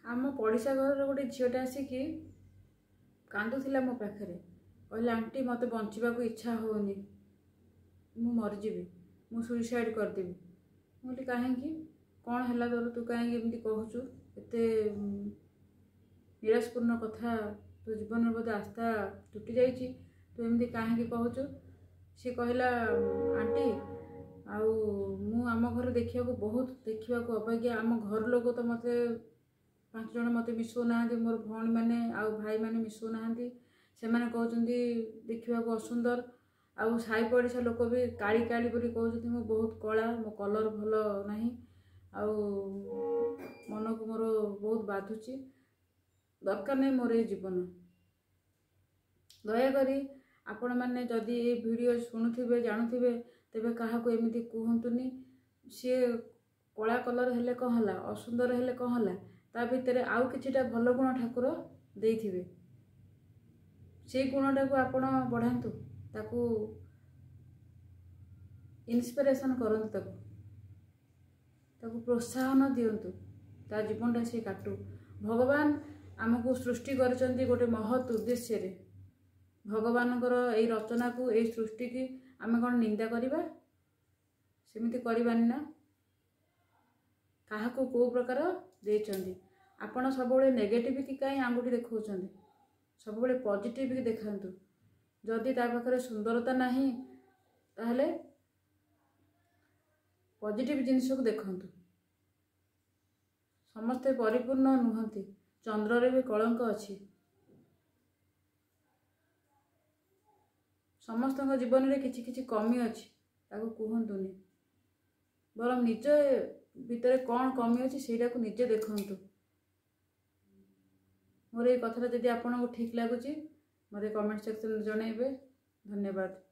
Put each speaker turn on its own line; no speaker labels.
आम पड़िशा घर गोटे झीटा आसिकी कांदुला मो पाखे कहले आंटी मत बंचा इच्छा होनी मु मरीजी मु सुइसाइड करदेवी। मुझे कहीं कौन है तोर तू कहीं एमती कहूचु एते निराशपूर्ण कथा तो जीवन में बोधे आस्था टूटी जाइए तू एमती कहीं कहूचु। सी कहला आंटी आम घर देखा बहुत देखा अभाग्या आम घर लोग तो मत 5 जन मत मिसौना मोर भौणी मैंने आउ भाई मैंने मिसौना से मैंने कहते देखा असुंदर आउ साई पड़िशा लोक भी काली काली बोली कहते मो बहुत कला मो कलर भल ना आउ मन को मोर बहुत बाधुची दरकार नहीं मोर ये जीवन। दयाकोरी आपण मैंने जदि ये वीडियो शुणुवे जानूवे तेबे क्या एमती कहतुनी सी कला कलर हेले कौन है असुंदर हेले कौन है ता भितर आउ किछिटा भल गुण ठाकुर देइथिबे से गुणटा को आपण बढ़ातु ताकू इन्स्पिरेशन करंतु ताकू प्रोत्साहन दिंतु ता जीवनटा से काटू। भगवान आमको सृष्टि करचंती गोटे महत् उद्देश्य रे भगवानकर यही रचना को यही सृष्टि की आम कौन निंदा करवा सेमती करवानी ना क्या को प्रकार देचंती आपण सब नेगेटिविटी कहीं आंगुठी देखा सब पॉजिटिव देखातु जदि ता पाखे सुंदरता नहीं ताहले पॉजिटिव जिनिस को देखंतु। समस्ते परिपूर्ण नुहंती चंद्र रे भी कलंक अच्छी समस्त जीवन में किछि किछि कमी अच्छी ताको कहतुनी बरम निज भितर कौन कमी अच्छी सेटा को निजे देखंतु। मोर ये कथा जदि आपको ठीक लगुच मत कमेंट सेक्शन में जनइबे। धन्यवाद।